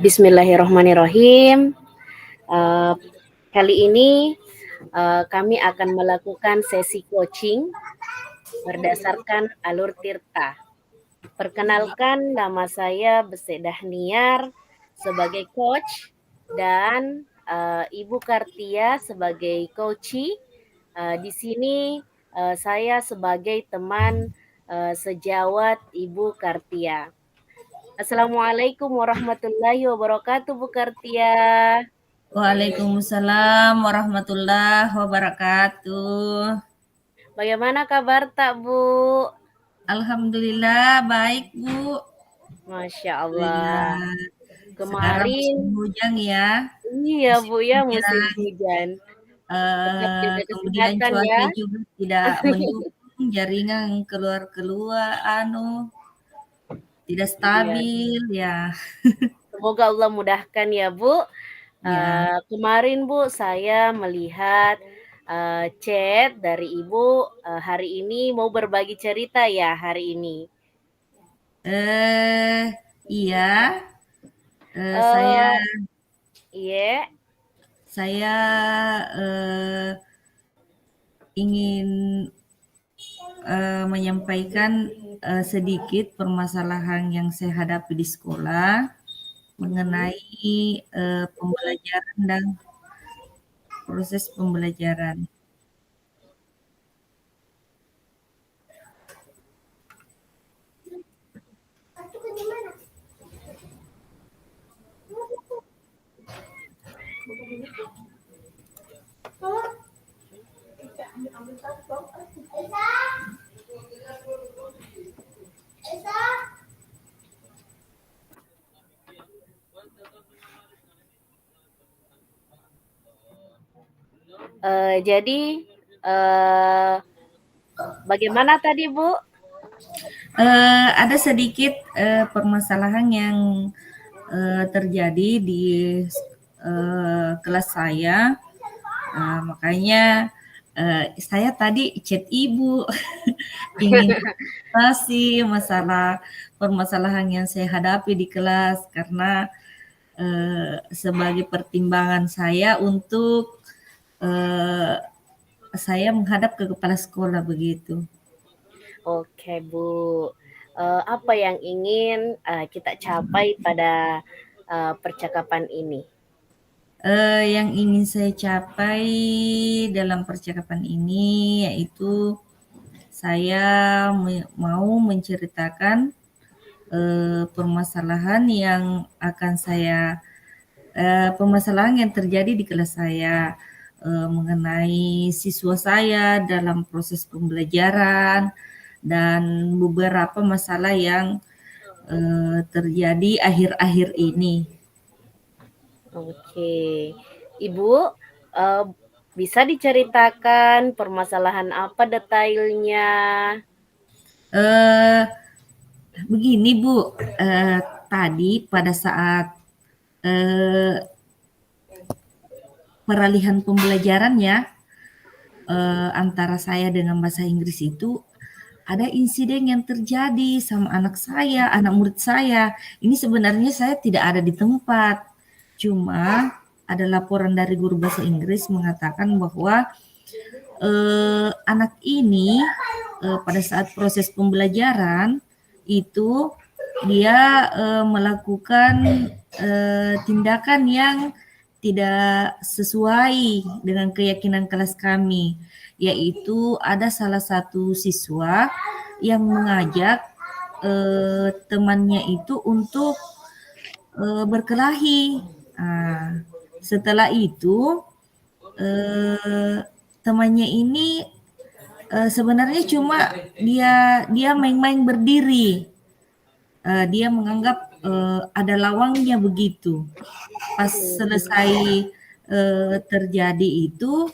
Bismillahirrahmanirrahim. Eh, Kali ini kami akan melakukan sesi coaching berdasarkan alur tirta. Perkenalkan, nama saya Besedah Niar sebagai coach dan Ibu Kartia sebagai coachee. Di sini saya sebagai teman sejawat Ibu Kartia. Assalamualaikum warahmatullahi wabarakatuh, Bu Kartia. Waalaikumsalam warahmatullahi wabarakatuh. Bagaimana kabar tak, Bu? Alhamdulillah baik, Bu. Masya Allah. Alhamdulillah. Sekarang Kemarin, musim hujan ya. iya Musim Bu ya, musim hujan. hujan. Tetap jaga Kemudian kesehatan ya. cuaca juga tidak mendukung, jaringan keluar-keluar tidak Iya. stabil ya. Semoga Allah mudahkan ya, Bu. Ya. Kemarin Bu, saya melihat chat dari Ibu hari ini mau berbagi cerita ya hari ini. Iya. Saya Eh, iya. saya eh, ingin menyampaikan sedikit permasalahan yang saya hadapi di sekolah mengenai pembelajaran dan proses pembelajaran. Jadi bagaimana tadi Bu? Ada sedikit permasalahan yang terjadi di kelas saya. Makanya saya tadi chat ibu ingin konsultasi masalah permasalahan yang saya hadapi di kelas karena sebagai pertimbangan saya untuk saya menghadap ke kepala sekolah begitu. Oke Bu, apa yang ingin kita capai pada percakapan ini? Yang ingin saya capai dalam percakapan ini yaitu saya mau menceritakan permasalahan yang akan permasalahan yang terjadi di kelas saya mengenai siswa saya dalam proses pembelajaran dan beberapa masalah yang terjadi akhir-akhir ini. Oke, Ibu, bisa diceritakan permasalahan apa detailnya? Eh, Begini Bu, tadi pada saat peralihan pembelajaran ya antara saya dengan bahasa Inggris itu ada insiden yang terjadi sama anak saya, anak murid saya. Ini sebenarnya saya tidak ada di tempat. Cuma ada laporan dari guru bahasa Inggris mengatakan bahwa anak ini pada saat proses pembelajaran itu dia melakukan tindakan yang tidak sesuai dengan keyakinan kelas kami, yaitu ada salah satu siswa yang mengajak temannya itu untuk berkelahi. Nah, setelah itu temannya ini sebenarnya cuma dia main-main berdiri. Dia menganggap ada lawangnya begitu. Pas selesai terjadi itu,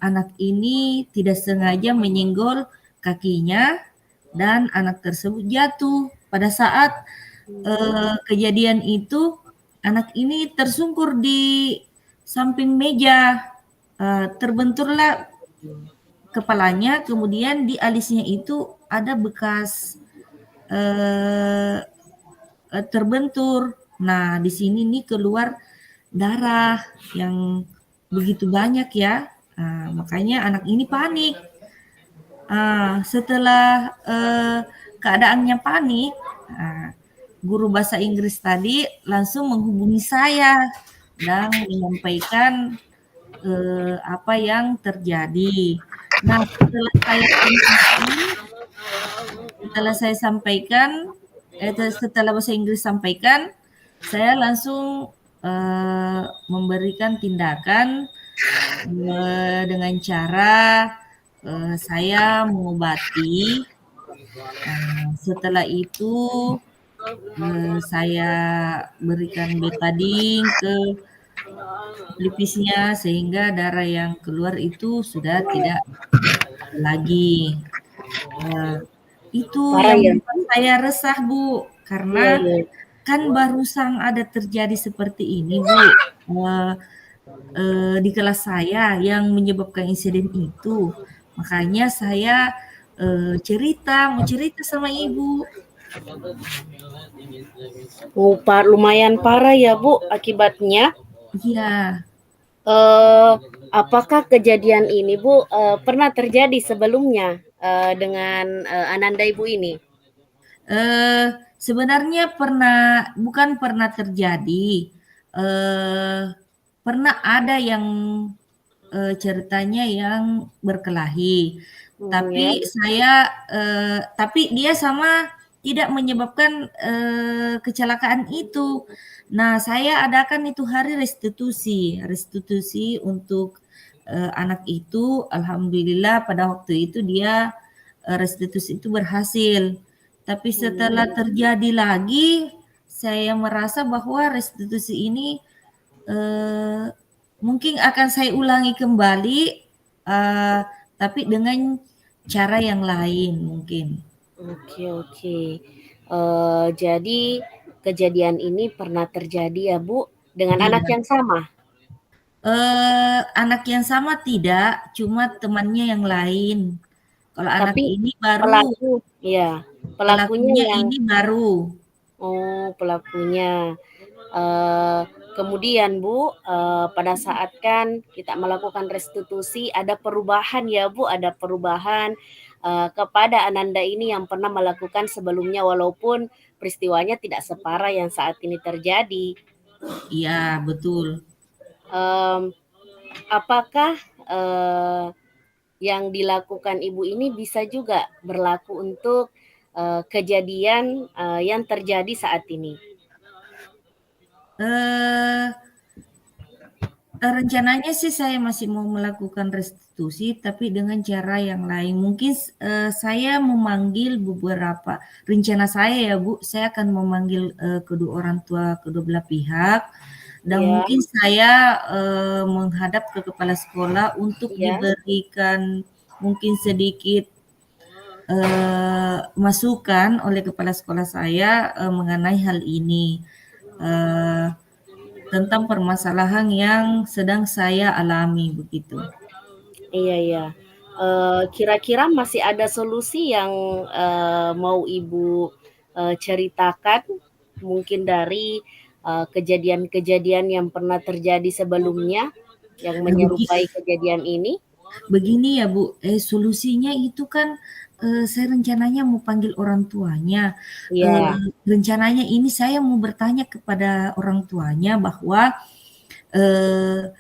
anak ini tidak sengaja menyenggol kakinya dan anak tersebut jatuh. Pada saat kejadian itu, anak ini tersungkur di samping meja, terbenturlah kepalanya, kemudian di alisnya itu ada bekas terbentur. Nah, di sini nih keluar darah yang begitu banyak ya. Makanya anak ini panik. Setelah keadaannya panik, guru bahasa Inggris tadi langsung menghubungi saya dan menyampaikan apa yang terjadi. Nah, setelah bahasa Inggris sampaikan, saya langsung memberikan tindakan dengan cara saya mengobati. Setelah itu saya berikan betadine ke pelipisnya sehingga darah yang keluar itu sudah tidak lagi. Itu Parah yang ya. membuat saya resah, Bu, Iya, karena iya. kan barusan ada terjadi seperti ini, Bu, eee di kelas saya yang menyebabkan insiden itu. Makanya saya, mau cerita sama Ibu. Oh, lumayan parah ya, Bu, akibatnya. Iya, Eee, apakah kejadian ini, Bu, pernah terjadi sebelumnya, dengan, ananda Ibu ini? sebenarnya bukan pernah terjadi, eee, pernah ada yang, ceritanya yang berkelahi. Ya. Tapi dia sama tidak menyebabkan, kecelakaan itu. Nah, saya adakan itu hari restitusi, restitusi untuk, anak itu, alhamdulillah pada waktu itu dia, restitusi itu berhasil. Tapi setelah Mmm. terjadi lagi, saya merasa bahwa restitusi ini, eee, mungkin akan saya ulangi kembali, eee, tapi dengan cara yang lain mungkin. Oke, oke. Jadi kejadian ini pernah terjadi ya, Bu, dengan anak Iya, yang sama? anak yang sama tidak, cuma temannya yang lain. Kalau anak Tapi ini baru, pelaku ya, pelakunya pelakunya yang ini baru. oh, pelakunya. Eee, kemudian Bu, pada saat kan kita melakukan restitusi ada perubahan ya Bu, ada perubahan, kepada ananda ini yang pernah melakukan sebelumnya walaupun peristiwanya tidak separah yang saat ini terjadi. Iya, betul. Mmm, apakah, yang dilakukan Ibu ini bisa juga berlaku untuk, kejadian, yang terjadi saat ini? Eee rencananya sih saya masih mau melakukan restitusi, tapi dengan cara yang lain. Mungkin saya memanggil rencana saya ya Bu, saya akan memanggil, kedua orang tua kedua belah pihak, dan Iya, mungkin saya, menghadap ke kepala sekolah untuk iya. diberikan mungkin sedikit, masukan oleh kepala sekolah saya, mengenai hal ini. Eee tentang permasalahan yang sedang saya alami begitu. Iya, iya. Kira-kira masih ada solusi yang, mau Ibu, ceritakan mungkin dari, kejadian-kejadian yang pernah terjadi sebelumnya yang Nah, menyerupai kejadian ini? begini ya Bu, solusinya itu kan, saya rencananya mau panggil orang tuanya, Iya, rencananya ini saya mau bertanya kepada orang tuanya bahwa, eee,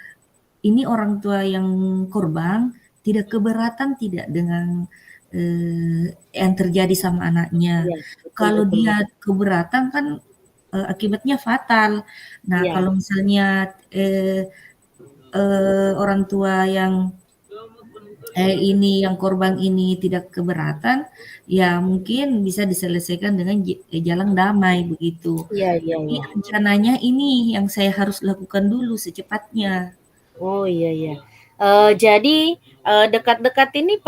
ini orang tua yang korban tidak keberatan tidak dengan, yang terjadi sama anaknya. iya, betul, Kalau betul. dia keberatan kan, akibatnya fatal. Nah, Iya, kalau misalnya, orang tua yang korban ini tidak keberatan, ya mungkin bisa diselesaikan dengan jalan damai begitu. iya, iya, Tapi iya. rencananya ini yang saya harus lakukan dulu secepatnya. Oh, iya, iya. Jadi, dekat-dekat ini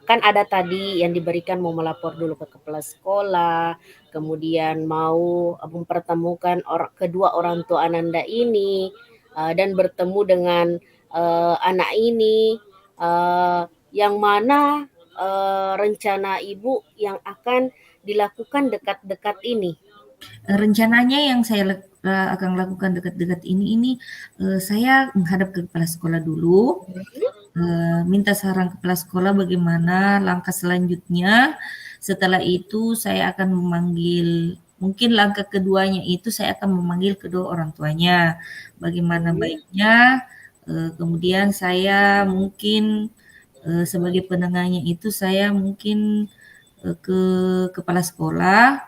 kan ada tadi yang diberikan mau melapor dulu ke kepala sekolah, kemudian mau, mempertemukan kedua orang tua Ananda ini, dan bertemu dengan, anak ini, yang mana, rencana Ibu yang akan dilakukan dekat-dekat ini? Rencananya yang saya akan lakukan dekat-dekat ini, saya menghadap ke kepala sekolah dulu, minta saran kepala sekolah bagaimana langkah selanjutnya. Setelah itu saya akan memanggil, mungkin langkah keduanya itu saya akan memanggil kedua orang tuanya, bagaimana Mhm. baiknya, kemudian saya mungkin, sebagai penengahnya itu saya mungkin, ke kepala sekolah,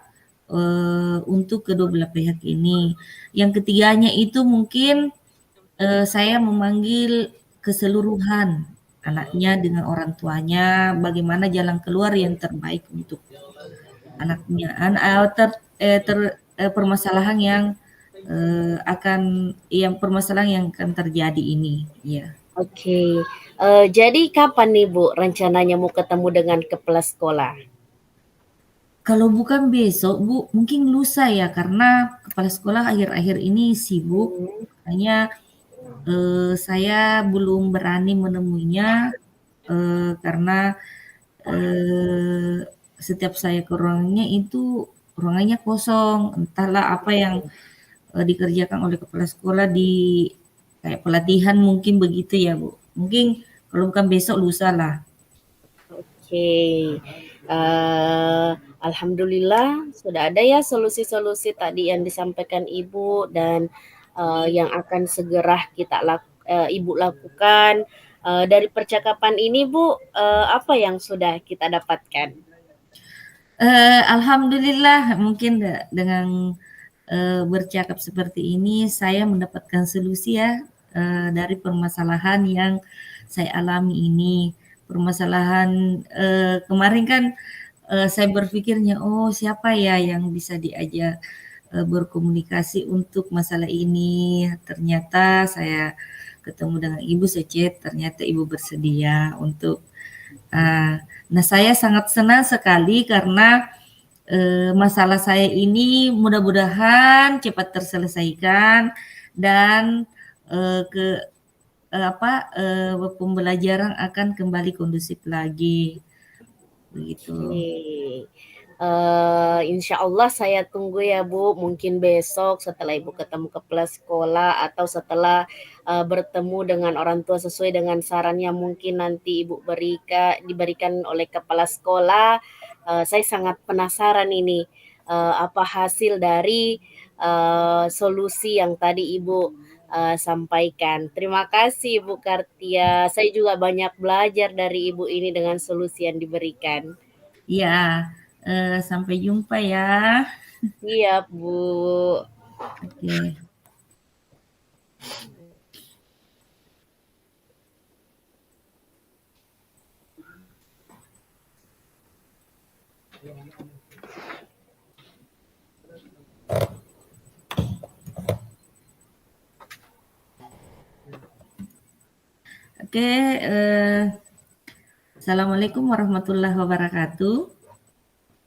untuk kedua belah pihak ini. Yang ketiganya itu mungkin, saya memanggil keseluruhan anaknya dengan orang tuanya, bagaimana jalan keluar yang terbaik untuk anaknya, permasalahan yang, permasalahan yang akan terjadi ini, ya. Oke, jadi kapan nih Bu rencananya mau ketemu dengan kepala sekolah? Kalau bukan besok, Bu, mungkin lusa ya, karena kepala sekolah akhir-akhir ini sibuk, Mhm. makanya, saya belum berani menemuinya, karena, eee, setiap saya ke ruangannya itu ruangannya kosong, entahlah apa yang, dikerjakan oleh kepala sekolah di kayak pelatihan mungkin begitu ya, Bu. Mungkin kalau bukan besok, lusa lah. Oke, alhamdulillah sudah ada ya solusi-solusi tadi yang disampaikan Ibu dan, yang akan segera Ibu lakukan. Dari percakapan ini Bu, apa yang sudah kita dapatkan? Alhamdulillah mungkin dengan, bercakap seperti ini saya mendapatkan solusi ya, dari permasalahan yang saya alami ini. Permasalahan, kemarin kan, saya berpikirnya, "Oh, siapa ya yang bisa diajak, berkomunikasi untuk masalah ini?" Ternyata saya ketemu dengan ibu, saya chat, ternyata ibu bersedia untuk, nah, saya sangat senang sekali karena, masalah saya ini mudah-mudahan cepat terselesaikan dan, ke pembelajaran akan kembali kondusif lagi, begitu. Oke, insya Allah saya tunggu ya Bu, mungkin besok setelah Ibu ketemu kepala sekolah atau setelah, bertemu dengan orang tua sesuai dengan saran yang mungkin nanti Ibu diberikan oleh kepala sekolah, saya sangat penasaran ini, apa hasil dari, solusi yang tadi Ibu, sampaikan. Terima kasih Ibu Kartia, saya juga banyak belajar dari Ibu ini dengan solusi yang diberikan. Iya, sampai jumpa ya. Iya, Bu. Oke. Oke, assalamualaikum warahmatullahi wabarakatuh.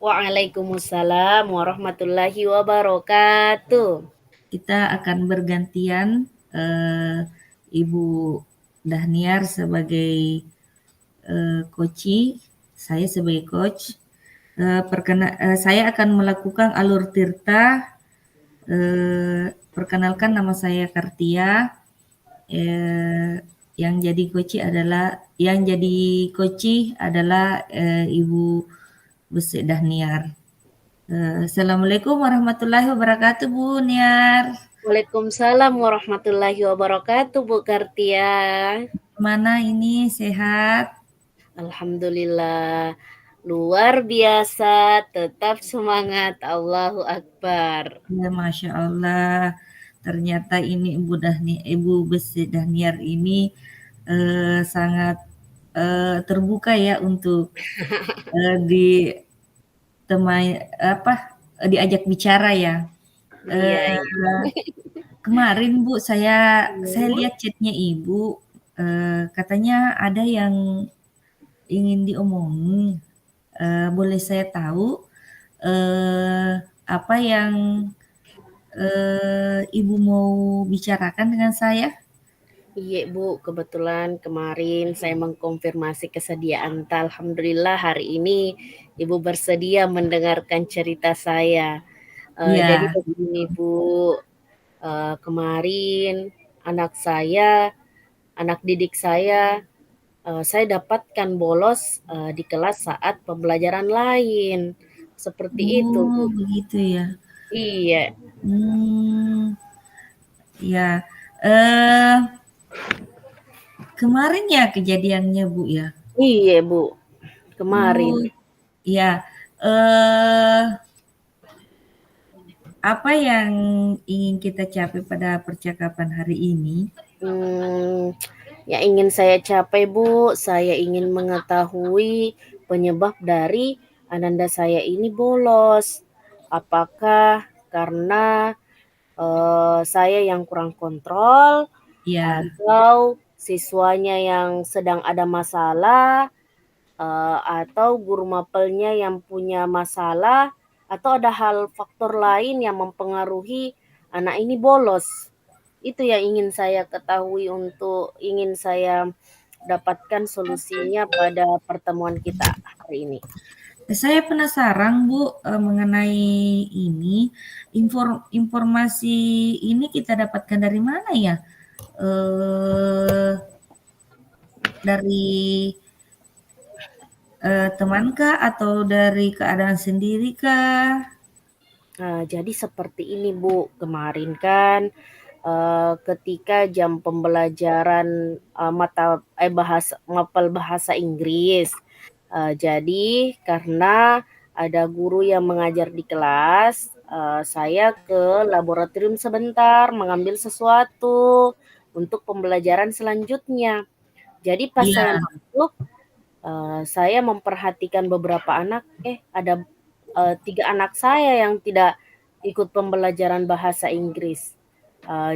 Waalaikumsalam warahmatullahi wabarakatuh. Kita akan bergantian, Ibu Dahniar sebagai, coachee, saya sebagai coach. Saya akan melakukan alur tirta. Perkenalkan, nama saya Kartia. Yang jadi coachee adalah, Ibu Besek Dahniar. Assalamualaikum warahmatullahi wabarakatuh, Bu Niar. Waalaikumsalam warahmatullahi wabarakatuh, Bu Kartia. Gimana ini, sehat? Alhamdulillah. Luar biasa, tetap semangat. Allahu Akbar. Ya, Masya Allah. Ternyata ini Ibu Besek Dahniar ini, sangat, terbuka ya untuk, diajak bicara ya. Iya, Eee, iya. Kemarin Bu, saya Hmm. lihat chatnya Ibu, katanya ada yang ingin diomongin. Boleh saya tahu, apa yang, Ibu mau bicarakan dengan saya? Iya Bu, kebetulan kemarin saya mengkonfirmasi kesediaan. Alhamdulillah hari ini Ibu bersedia mendengarkan cerita saya. Jadi Iya. begini Bu, kemarin anak saya, anak didik saya dapatkan bolos, di kelas saat pembelajaran lain, seperti itu Oh, Bu. begitu ya. Iya, Hmm, ya. Eh, kemarin ya kejadiannya, Bu ya? iya Bu, kemarin. Oh, ya. Eh, apa yang ingin kita capai pada percakapan hari ini? Mmm, yang ingin saya capai Bu, saya ingin mengetahui penyebab dari ananda saya ini bolos. Apakah karena, saya yang kurang kontrol, Ya, atau siswanya yang sedang ada masalah, atau guru mapelnya yang punya masalah, atau ada hal faktor lain yang mempengaruhi anak ini bolos. Itu yang ingin saya ketahui untuk ingin saya dapatkan solusinya pada pertemuan kita hari ini. saya penasaran Bu, mengenai ini, informasi ini kita dapatkan dari mana ya? Eh, dari temankah atau dari keadaan sendiri kah? Jadi seperti ini Bu, kemarin kan, ketika jam pembelajaran, mapel bahasa Inggris, jadi karena ada guru yang mengajar di kelas, saya ke laboratorium sebentar mengambil sesuatu untuk pembelajaran selanjutnya. Jadi pas saya Iya, masuk, saya memperhatikan beberapa anak, ada, 3 anak saya yang tidak ikut pembelajaran bahasa Inggris.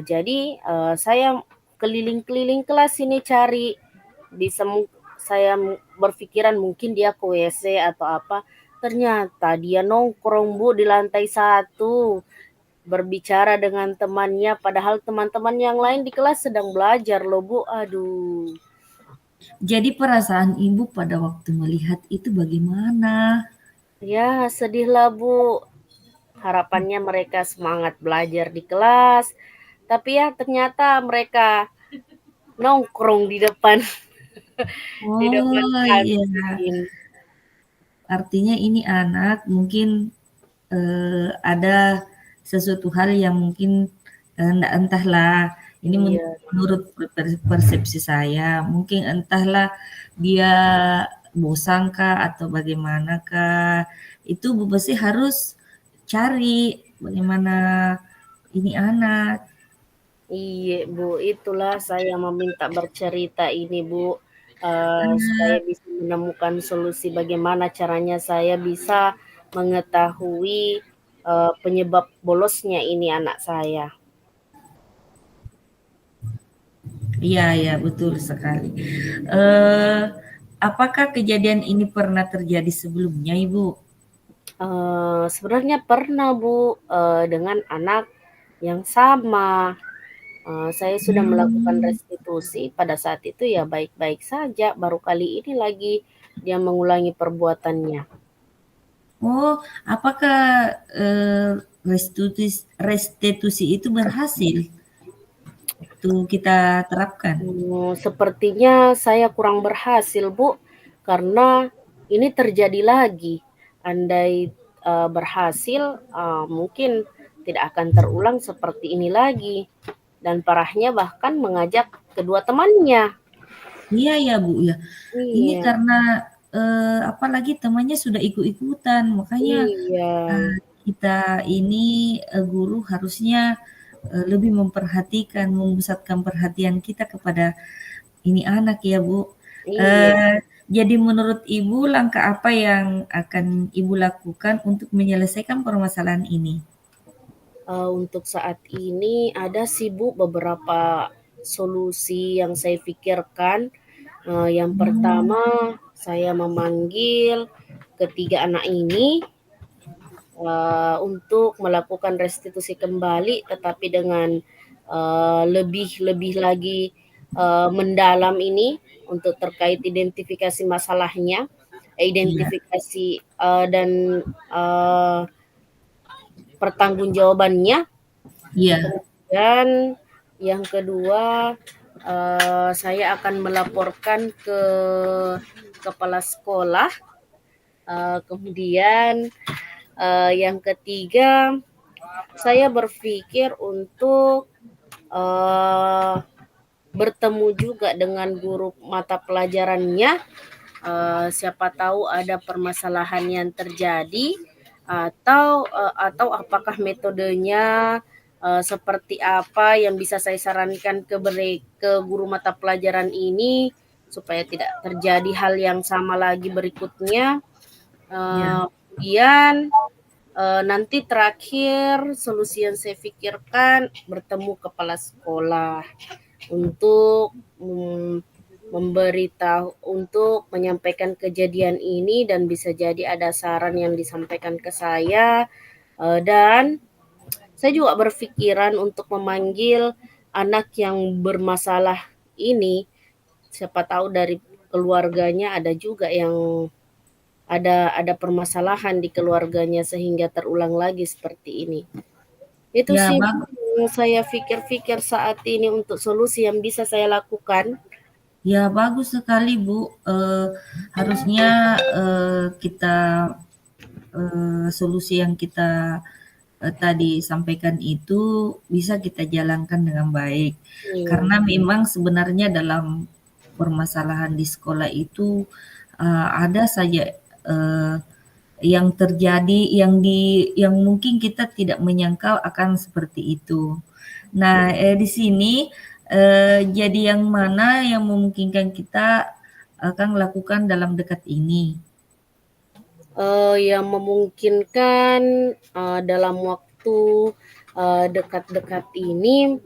Jadi, saya keliling-keliling kelas ini cari, bisa saya berpikiran mungkin dia ke WC atau apa, ternyata dia nongkrong Bu di lantai 1 berbicara dengan temannya, padahal teman-teman yang lain di kelas sedang belajar loh Bu, aduh. jadi perasaan Ibu pada waktu melihat itu bagaimana? Ya sedihlah Bu, harapannya mereka semangat belajar di kelas, tapi ya ternyata mereka nongkrong di depan di depan Oh, iya. kantin. Artinya ini anak mungkin, ada sesuatu hal yang mungkin, entahlah, ini Iya menurut persepsi saya, mungkin entahlah dia bosan kah atau bagaimanakah, itu Bu pasti harus cari bagaimana ini anak. iya Bu, itulah saya meminta bercerita ini Bu, supaya Eee, bisa menemukan solusi bagaimana caranya saya bisa mengetahui, penyebab bolosnya ini anak saya. iya iya, betul sekali. Eee, apakah kejadian ini pernah terjadi sebelumnya, Ibu? Sebenarnya pernah Bu, dengan anak yang sama. Saya sudah melakukan Mmm. restitusi, pada saat itu ya baik-baik saja, baru kali ini lagi dia mengulangi perbuatannya. Oh, apakah, restitusi itu berhasil tuh kita terapkan? Sepertinya saya kurang berhasil, Bu, karena ini terjadi lagi. Andai, berhasil, mungkin tidak akan terulang seperti ini lagi, dan parahnya bahkan mengajak kedua temannya. Iya ya, Bu, ya. Ini Iya karena, apalagi temannya sudah ikut-ikutan, makanya, iya kita ini, guru harusnya, lebih memperhatikan, memusatkan perhatian kita kepada ini anak ya, Bu. iya. Jadi menurut Ibu langkah apa yang akan Ibu lakukan untuk menyelesaikan permasalahan ini? Untuk saat ini ada sih Bu beberapa solusi yang saya pikirkan. Yang Mmm, pertama saya memanggil ketiga anak ini, untuk melakukan restitusi kembali tetapi dengan, lebih lebih lagi, mendalam ini untuk terkait identifikasi masalahnya, iya identifikasi, dan, eee pertanggungjawabannya. Iya. Kemudian yang kedua, saya akan melaporkan ke kepala sekolah. Kemudian yang ketiga, saya berpikir untuk bertemu juga dengan guru mata pelajarannya. Siapa tahu ada permasalahan yang terjadi, atau apakah metodenya seperti apa yang bisa saya sarankan ke guru mata pelajaran ini supaya tidak terjadi hal yang sama lagi berikutnya. Ya. Kemudian nanti terakhir solusi yang saya pikirkan bertemu kepala sekolah untuk memberitahu, untuk menyampaikan kejadian ini, dan bisa jadi ada saran yang disampaikan ke saya. Dan saya juga berpikiran untuk memanggil anak yang bermasalah ini. Siapa tahu dari keluarganya ada juga yang ada permasalahan di keluarganya sehingga terulang lagi seperti ini. Itu Ya, sih bagus. yang saya pikir-pikir saat ini untuk solusi yang bisa saya lakukan. Ya, bagus sekali, Bu. Harusnya kita solusi yang kita tadi sampaikan itu bisa kita jalankan dengan baik. Karena memang sebenarnya dalam permasalahan di sekolah itu ada saja yang terjadi yang mungkin kita tidak menyangka akan seperti itu. Nah, di sini jadi yang mana yang memungkinkan kita akan lakukan dalam dekat ini? Yang memungkinkan dalam waktu dekat-dekat ini,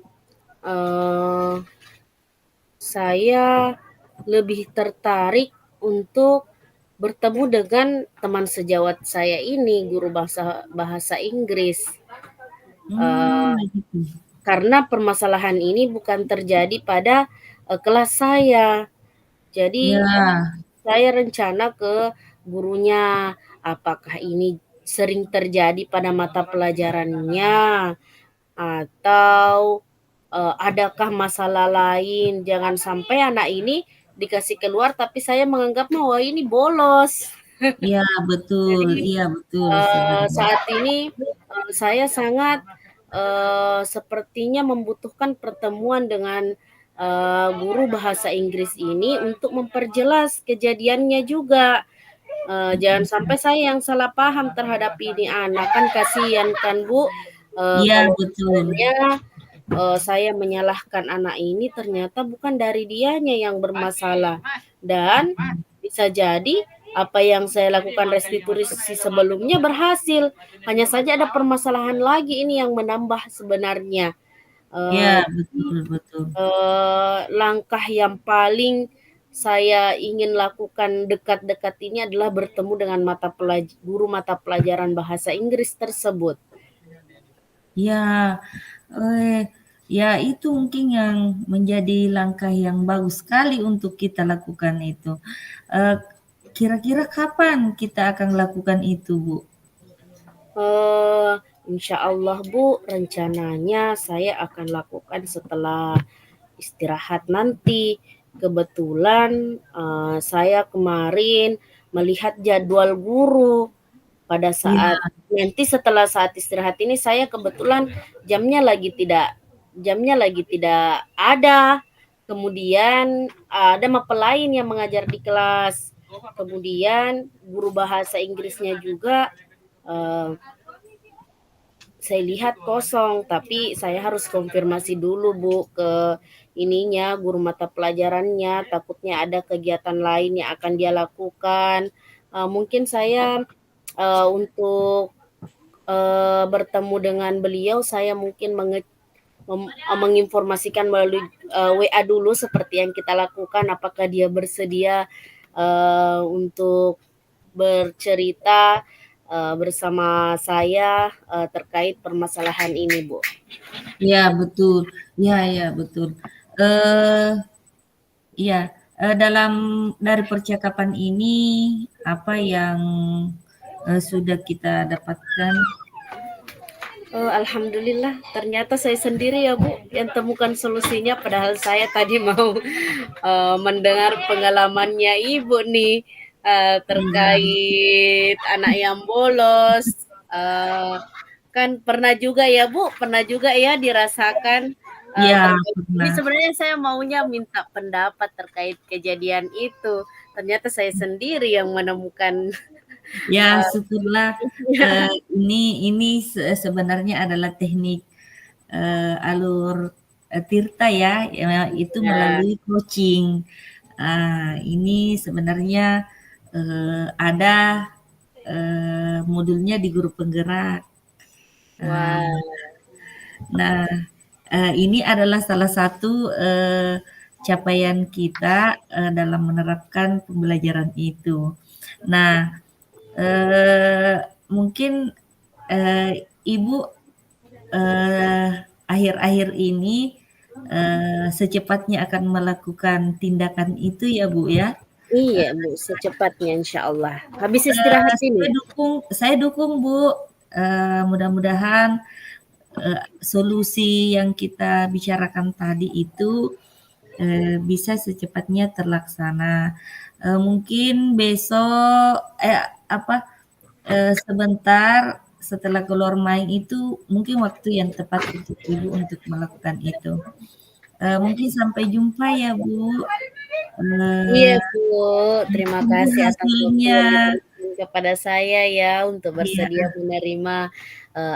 saya lebih tertarik untuk bertemu dengan teman sejawat saya ini, guru bahasa Inggris. Begitu. Karena permasalahan ini bukan terjadi pada kelas saya. Jadi Ya, saya rencana ke gurunya, apakah ini sering terjadi pada mata pelajarannya, atau adakah masalah lain. Jangan sampai anak ini dikasih keluar tapi saya menganggap bahwa ini bolos. iya betul, Jadi iya betul sebenarnya. saat ini saya sangat sepertinya membutuhkan pertemuan dengan guru bahasa Inggris ini untuk memperjelas kejadiannya juga. Jangan sampai saya yang salah paham terhadap ini anak, kan kasihan kan Bu. Iya Kalau betul. misalnya saya menyalahkan anak ini, ternyata bukan dari dianya yang bermasalah, dan bisa jadi apa yang saya lakukan restitusi sebelumnya berhasil, hanya saja ada permasalahan lagi ini yang menambah sebenarnya. Iya Eee, betul betul. Langkah yang paling saya ingin lakukan dekat-dekat ini adalah bertemu dengan guru mata pelajaran bahasa Inggris tersebut. Ya, ya itu mungkin yang menjadi langkah yang bagus sekali untuk kita lakukan itu. Eee, Kira-kira kapan kita akan lakukan itu, Bu? Insyaallah Bu, rencananya saya akan lakukan setelah istirahat nanti. Kebetulan, saya kemarin melihat jadwal guru pada Iya, saat nanti setelah saat istirahat ini, saya kebetulan jamnya lagi tidak jamnya lagi tidak ada. Kemudian ada mapel lain yang mengajar di kelas. Kemudian guru bahasa Inggrisnya juga, eee saya lihat kosong, tapi saya harus konfirmasi dulu Bu ke ininya, guru mata pelajarannya, takutnya ada kegiatan lain yang akan dia lakukan. Mungkin saya untuk bertemu dengan beliau, saya mungkin menginformasikan melalui WA dulu seperti yang kita lakukan, apakah dia bersedia untuk bercerita bersama saya terkait permasalahan ini, Bu. iya betul. Iya iya betul. Eee, iya, dalam dari percakapan ini, apa yang sudah kita dapatkan Oh, alhamdulillah ternyata saya sendiri ya Bu yang temukan solusinya padahal saya tadi mau, mendengar pengalamannya Ibu nih, Iya, terkait anak yang bolos, kan pernah juga ya Bu, pernah juga ya dirasakan, iya terkait ini pernah. sebenarnya saya maunya minta pendapat terkait kejadian itu, ternyata saya sendiri yang menemukan, Ya, syukurlah, ya, ini sebenarnya adalah teknik, alur, tirta ya, itu ya. melalui coaching. Ini sebenarnya, ada, modulnya di guru penggerak. Wah, Nah, ini adalah salah satu, capaian kita, dalam menerapkan pembelajaran itu. Nah, mungkin, Ibu, eee, akhir-akhir ini, secepatnya akan melakukan tindakan itu ya, Bu, ya? iya Bu, secepatnya insyaallah. Habis istirahat ini? Saya dukung, Bu, mudah-mudahan, solusi yang kita bicarakan tadi itu, bisa secepatnya terlaksana. Mungkin besok apa, sebentar setelah keluar main itu mungkin waktu yang tepat untuk Ibu untuk melakukan itu. Mungkin sampai jumpa ya, Bu, Iya eee, Bu, terima tunggu kasih atas waktu hasilnya. yang diberikan kepada saya ya untuk Iya, bersedia menerima,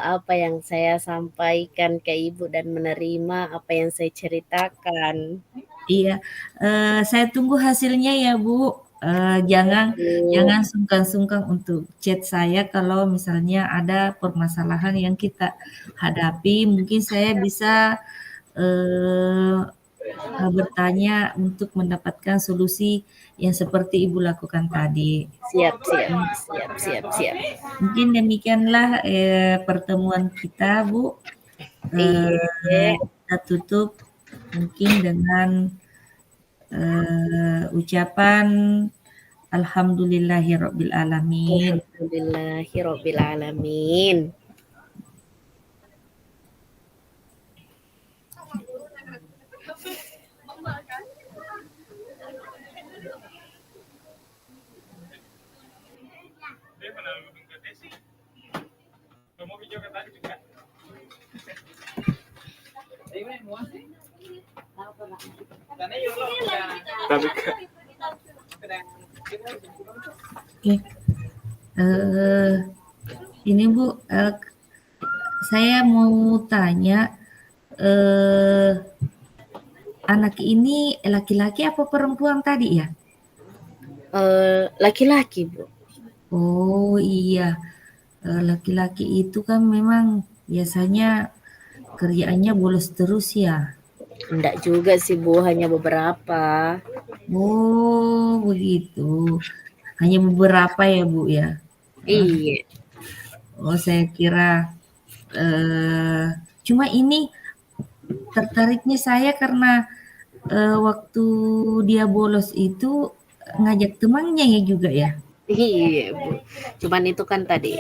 apa yang saya sampaikan ke Ibu dan menerima apa yang saya ceritakan. iya, saya tunggu hasilnya ya, Bu, jangan Bu, jangan sungkan-sungkan untuk chat saya kalau misalnya ada permasalahan yang kita hadapi, mungkin saya bisa, eee bertanya untuk mendapatkan solusi yang seperti Ibu lakukan tadi. siap siap siap siap siap. Mungkin demikianlah, pertemuan kita, Bu. Iya, Kita tutup mungkin dengan, ucapan alhamdulillahirabbil alamin. alhamdulillahirabbil alamin. Oke, eee, ini Bu, saya mau tanya, eee, anak ini laki-laki apa perempuan tadi ya? Laki-laki Bu. Oh iya, laki-laki itu kan memang biasanya kerjaannya bolos terus ya? Enggak juga sih Bu, hanya beberapa. Oh begitu, hanya beberapa ya Bu ya? Ah, Iya. oh saya kira, eee, cuma ini tertariknya saya karena, waktu dia bolos itu ngajak temannya ya juga ya? Iya, Bu. Cuman itu kan tadi,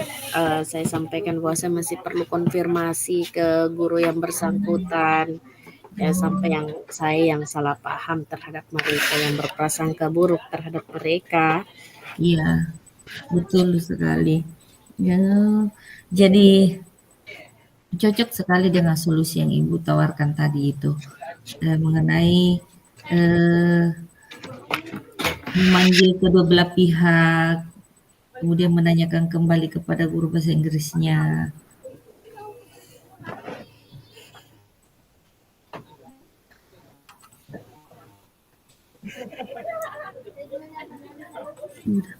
saya sampaikan bahwa saya masih perlu konfirmasi ke guru yang bersangkutan. Ya sampai Oh, yang saya yang salah paham terhadap mereka, yang berprasangka buruk terhadap mereka. iya, betul sekali. Ya, jadi cocok sekali dengan solusi yang Ibu tawarkan tadi itu, mengenai, eee, memanggil kedua belah pihak, kemudian menanyakan kembali kepada guru bahasa Inggrisnya. Udah.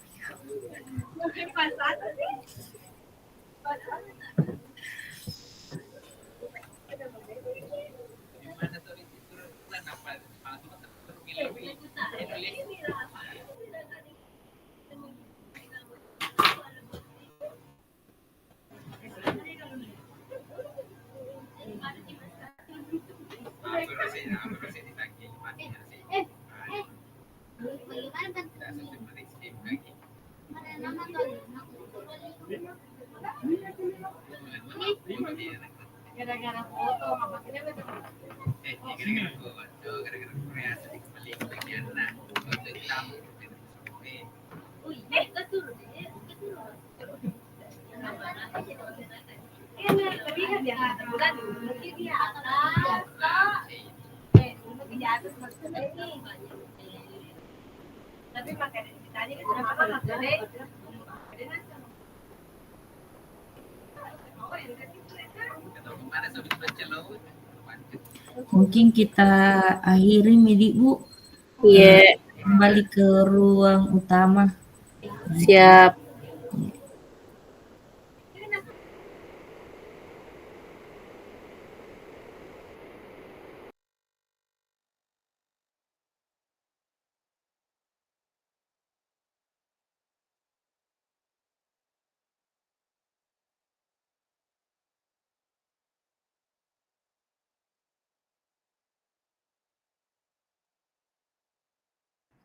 Mungkin kita akhiri Midi Bu, Iya, kembali ke ruang utama. siap.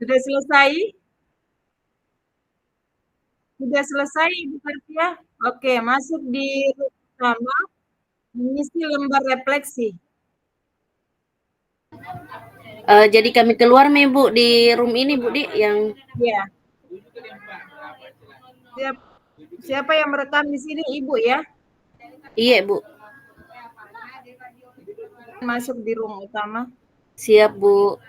Sudah selesai? Sudah selesai Ibu Kartia? Oke, masuk di ruang utama, mengisi lembar refleksi. Jadi kami keluar nih Bu di room ini Bu Di yang Ya. Siapa yang merekam di sini? Ibu ya? iya Bu. Masuk di ruang utama. Siap Bu.